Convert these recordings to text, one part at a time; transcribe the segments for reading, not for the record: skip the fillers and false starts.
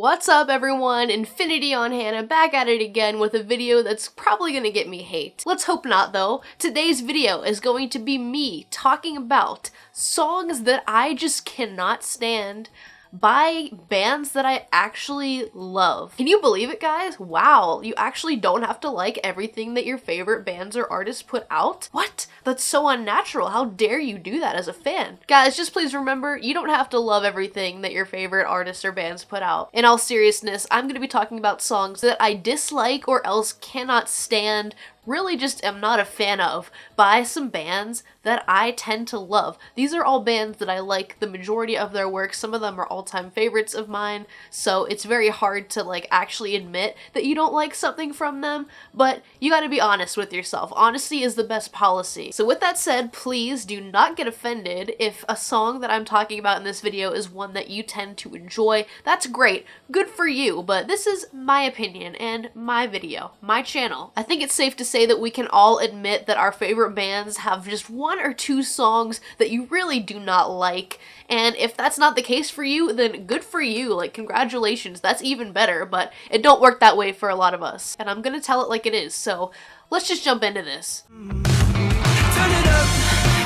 What's up everyone, InfinityOnHannah back at it again with a video that's probably gonna get me hate. Let's hope not though. Today's video is going to be me talking about songs that I just cannot stand by bands that I actually love. Can you believe it, guys? Wow, you actually don't have to like everything that your favorite bands or artists put out? What? That's so unnatural. How dare you do that as a fan? Guys, just please remember, you don't have to love everything that your favorite artists or bands put out. In all seriousness, I'm gonna be talking about songs that I dislike or else cannot stand, really just am not a fan of, by some bands that I tend to love. These are all bands that I like the majority of their work. Some of them are all-time favorites of mine, so it's very hard to actually admit that you don't like something from them, but you gotta be honest with yourself. Honesty is the best policy. So with that said, please do not get offended if a song that I'm talking about in this video is one that you tend to enjoy. That's great, good for you, but this is my opinion and my video, my channel. I think it's safe to say that we can all admit that our favorite bands have just one or two songs that you really do not like, and if that's not the case for you, then good for you, congratulations, that's even better, but it don't work that way for a lot of us, and I'm gonna tell it like it is, so let's just jump into this. Turn it up,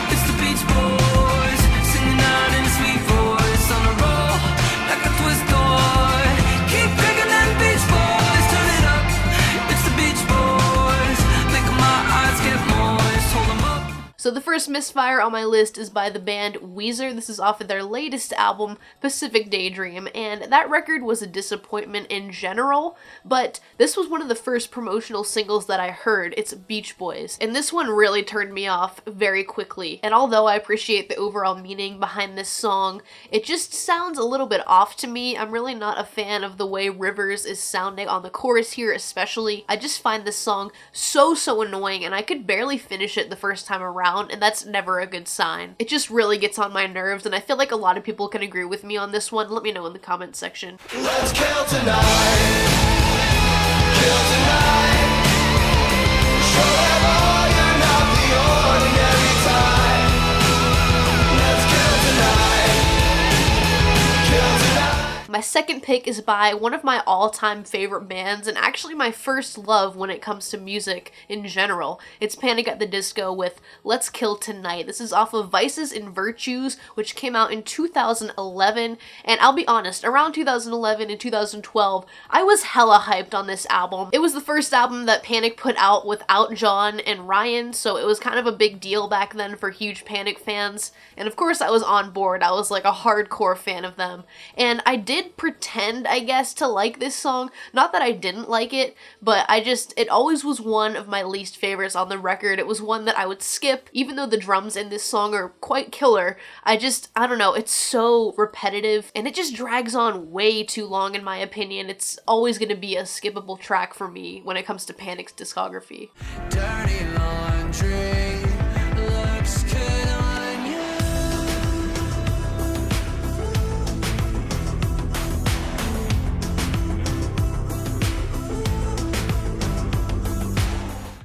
it's the Beach Boys, singing out in a sweet voice, on a roll, like a twist toy, keep picking them Beach Boys, turn it up, it's the Beach Boys, make my eyes get moist, hold them up. So the first misfire on my list is by the band WEEZER. This is off of their latest album, Pacific Daydream, and that record was a disappointment in general, but this was one of the first promotional singles that I heard. It's Beach Boys, and this one really turned me off very quickly, and although I appreciate the overall meaning behind this song, it just sounds a little bit off to me. I'm really not a fan of the way Rivers is sounding on the chorus here especially. I just find this song so annoying, and I could barely finish it the first time around, and that's never a good sign. It just really gets on my nerves, and I feel like a lot of people can agree with me on this one. Let me know in the comment section. Let's kill tonight, kill tonight, show them all you're not the ordinary type. Let's kill tonight, kill tonight. My second pick is by one of my all-time favorite bands, and actually my first love when it comes to music in general. It's Panic at the Disco with Let's Kill Tonight. This is off of Vices and Virtues, which came out in 2011, and I'll be honest, around 2011 and 2012, I was hella hyped on this album. It was the first album that Panic put out without John and Ryan, so it was kind of a big deal back then for huge Panic fans, and of course I was on board. I was like a hardcore fan of them, and I did pretend, I guess, to like this song. Not that I didn't like it, but it always was one of my least favorites on the record. It was one that I would skip, even though the drums in this song are quite killer. I don't know, it's so repetitive, and it just drags on way too long in my opinion. It's always gonna be a skippable track for me when it comes to Panic's discography. Dirty laundry looks good on you.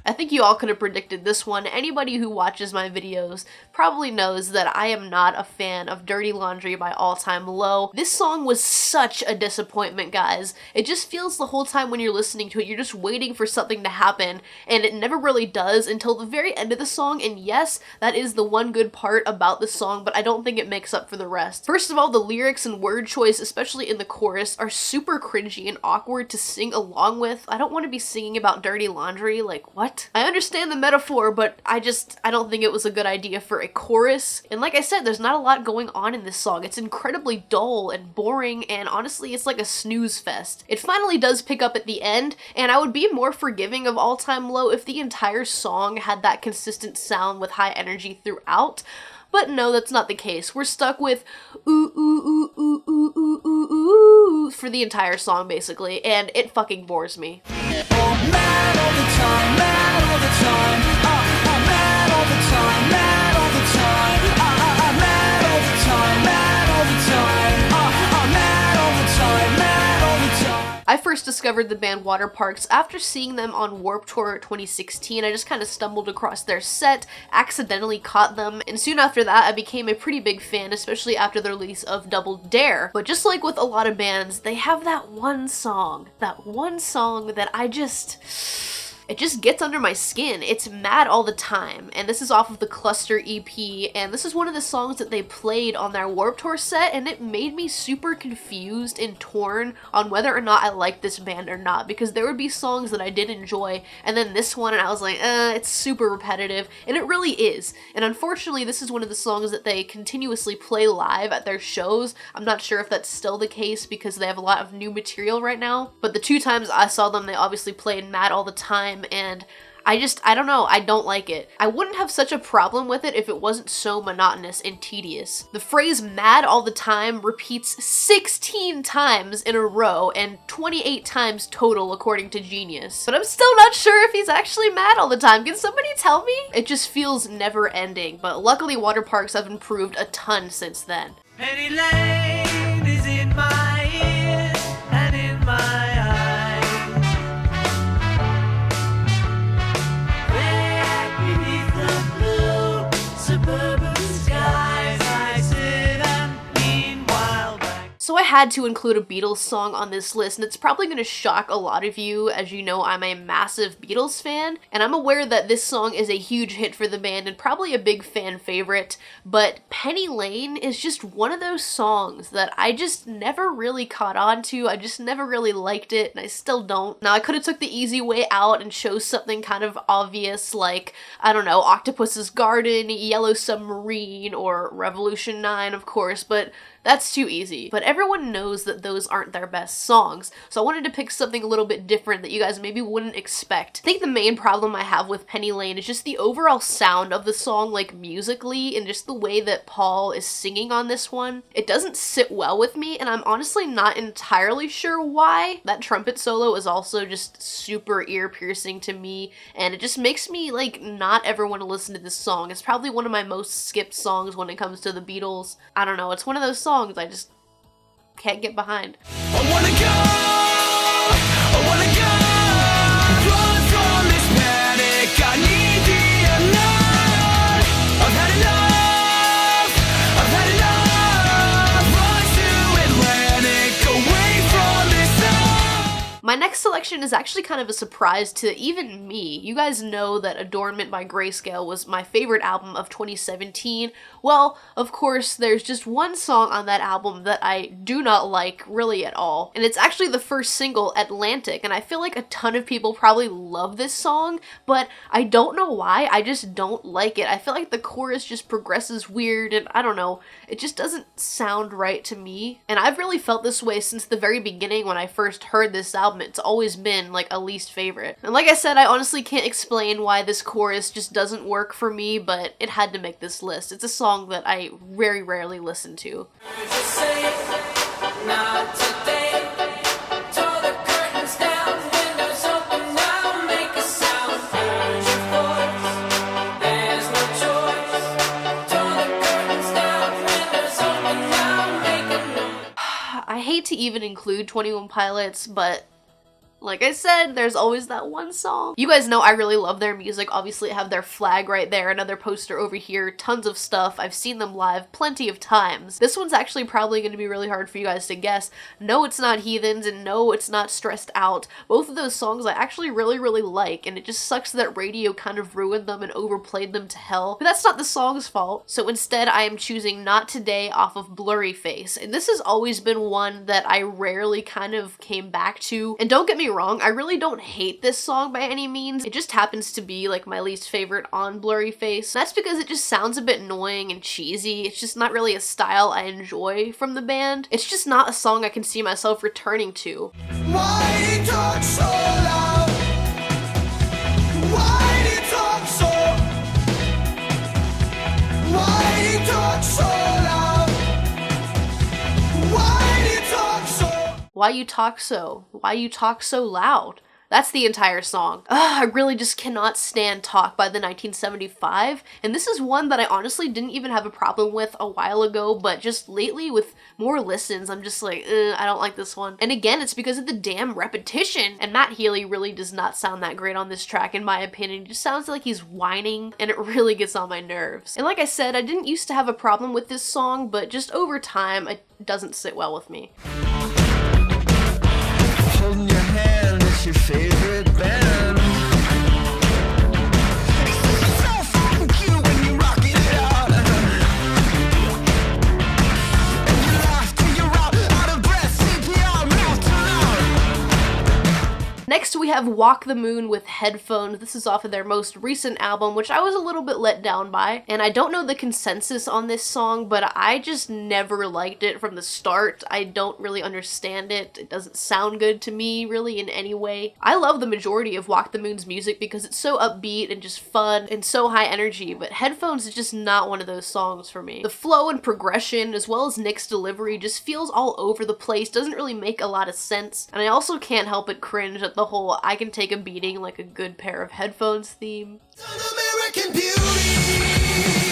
I think you all could have predicted this one. Anybody who watches my videos probably knows that I am not a fan of Dirty Laundry by All Time Low. This song was such a disappointment, guys. It just feels the whole time when you're listening to it, you're just waiting for something to happen, and it never really does until the very end of the song, and yes, that is the one good part about the song, but I don't think it makes up for the rest. First of all, the lyrics and word choice, especially in the chorus, are super cringy and awkward to sing along with. I don't want to be singing about dirty laundry, what? I understand the metaphor, but I don't think it was a good idea for a chorus. And like I said, there's not a lot going on in this song. It's incredibly dull and boring, and honestly, it's like a snooze fest. It finally does pick up at the end, and I would be more forgiving of All Time Low if the entire song had that consistent sound with high energy throughout. But no, that's not the case. We're stuck with ooh, ooh, ooh, ooh, ooh, ooh, ooh, ooh for the entire song, basically, and it fucking bores me. Mad all the time, mad all the time, mad all the time, mad all the time, mad all the time, mad all the time, mad all the time, mad all the time. I first discovered discovered the band WATERPARKS after seeing them on Warped Tour 2016. I just kind of stumbled across their set, accidentally caught them, and soon after that I became a pretty big fan, especially after the release of Double Dare. But just like with a lot of bands, they have that one song that it just gets under my skin. It's Mad All the Time, and this is off of the Cluster EP, and this is one of the songs that they played on their Warped Tour set, and it made me super confused and torn on whether or not I liked this band or not, because there would be songs that I did enjoy, and then this one, and I was like, it's super repetitive, and it really is. And unfortunately, this is one of the songs that they continuously play live at their shows. I'm not sure if that's still the case because they have a lot of new material right now, but the 2 times I saw them, they obviously played Mad All the Time, and I don't know, I don't like it. I wouldn't have such a problem with it if it wasn't so monotonous and tedious. The phrase mad all the time repeats 16 times in a row and 28 times total according to Genius. But I'm still not sure if he's actually mad all the time. Can somebody tell me? It just feels never ending, but luckily WATERPARKS have improved a ton since then. Penny Lane is in my ears and in my eyes. There beneath the blue suburban skies, I sit and meanwhile back. So I had to include a Beatles song on this list, and it's probably going to shock a lot of you. As you know, I'm a massive Beatles fan, and I'm aware that this song is a huge hit for the band and probably a big fan favorite, but Penny Lane is just one of those songs that I just never really caught on to. I just never really liked it, and I still don't. Now, I could have took the easy way out and chose something kind of obvious like, I don't know, Octopus's Garden, Yellow Submarine, or Revolution 9, of course, but that's too easy. But everyone knows that those aren't their best songs, so I wanted to pick something a little bit different that you guys maybe wouldn't expect. I think the main problem I have with Penny Lane is just the overall sound of the song, like musically, and just the way that Paul is singing on this one. It doesn't sit well with me, and I'm honestly not entirely sure why. That trumpet solo is also just super ear-piercing to me, and it just makes me like not ever want to listen to this song. It's probably one of my most skipped songs when it comes to the Beatles. I don't know, it's one of those songs I just can't get behind. I wanna go, run from this panic, I need the unknown. I've had enough, run to Atlantic, away from this zone. My next selection is actually kind of a surprise to even me. You guys know that Adornment by GRAYSCALE was my favorite album of 2017. Well, of course, there's just one song on that album that I do not like really at all, and it's actually the first single, Atlantic, and I feel like a ton of people probably love this song, but I don't know why, I just don't like it. I feel like the chorus just progresses weird, and I don't know, it just doesn't sound right to me, and I've really felt this way since the very beginning when I first heard this album. It's always been like a least favorite. And like I said, I honestly can't explain why this chorus just doesn't work for me, but it had to make this list. It's a song that I very rarely listen to. Just say not today. Tore the curtains down, windows open now, make a sound, heard your voice. There's no choice. Tore the curtains down, windows open now, make a noise. I hate to even include 21 Pilots, but like I said, there's always that one song. You guys know I really love their music. Obviously, I have their flag right there, another poster over here, tons of stuff. I've seen them live plenty of times. This one's actually probably going to be really hard for you guys to guess. No, it's not Heathens, and no, it's not Stressed Out. Both of those songs I actually really like, and it just sucks that radio kind of ruined them and overplayed them to hell. But that's not the song's fault. So instead, I am choosing Not Today off of Blurry Face. And this has always been one that I rarely kind of came back to. And don't get me wrong, I really don't hate this song by any means. It just happens to be like my least favorite on Blurry Face. That's because it just sounds a bit annoying and cheesy. It's just not really a style I enjoy from the band. It's just not a song I can see myself returning to. Why do you talk so loud? Why do you talk so? Why do you talk so loud? Why do you talk so? Why you talk so? Why you talk so loud? That's the entire song. I really just cannot stand Talk by the 1975, and this is one that I honestly didn't even have a problem with a while ago, but just lately with more listens, I'm just like, I don't like this one. And again, it's because of the damn repetition, and Matt Healy really does not sound that great on this track in my opinion. It just sounds like he's whining, and it really gets on my nerves. And like I said, I didn't used to have a problem with this song, but just over time, it doesn't sit well with me. Holding your hand, it's your favorite band. It's so fucking cute when you rock it out. And you laugh till you're out of breath, CPR, mouth to mouth. Next we have Walk the Moon with Headphones. This is off of their most recent album, which I was a little bit let down by. And I don't know the consensus on this song, but I just never liked it from the start. I don't really understand it. It doesn't sound good to me really in any way. I love the majority of Walk the Moon's music because it's so upbeat and just fun and so high energy, but Headphones is just not one of those songs for me. The flow and progression as well as Nick's delivery just feels all over the place, doesn't really make a lot of sense, and I also can't help but cringe at the whole I can take a beating like a good pair of headphones theme. American Beauty,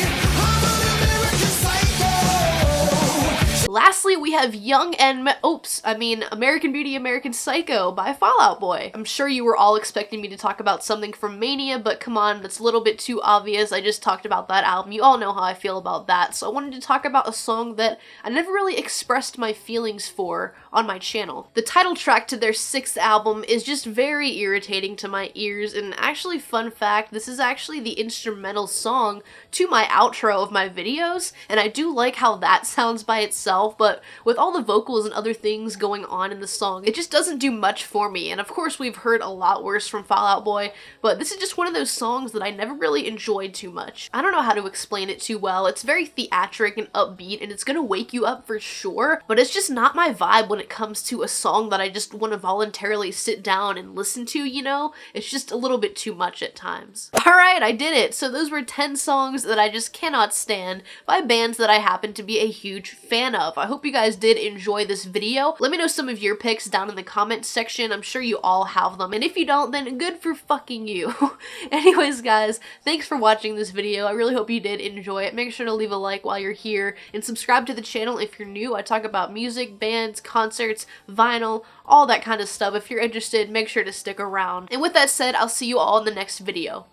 American Psycho. Lastly, we have American Beauty, American Psycho by Fall Out Boy. I'm sure you were all expecting me to talk about something from Mania, but come on, that's a little bit too obvious. I just talked about that album. You all know how I feel about that, so I wanted to talk about a song that I never really expressed my feelings for on my channel. The title track to their 6th album is just very irritating to my ears, and actually, fun fact, this is actually the instrumental song to my outro of my videos, and I do like how that sounds by itself, but with all the vocals and other things going on in the song, it just doesn't do much for me. And of course, we've heard a lot worse from Fall Out Boy, but this is just one of those songs that I never really enjoyed too much. I don't know how to explain it too well. It's very theatric and upbeat, and it's gonna wake you up for sure, but it's just not my vibe when it comes to a song that I just want to voluntarily sit down and listen to, you know? It's just a little bit too much at times. Alright, I did it! So those were 10 songs that I just cannot stand by bands that I happen to be a huge fan of. I hope you guys did enjoy this video. Let me know some of your picks down in the comments section. I'm sure you all have them, and if you don't, then good for fucking you. Anyways guys, thanks for watching this video. I really hope you did enjoy it. Make sure to leave a like while you're here, and subscribe to the channel if you're new. I talk about music, bands, concerts, vinyl, all that kind of stuff. If you're interested, make sure to stick around. And with that said, I'll see you all in the next video.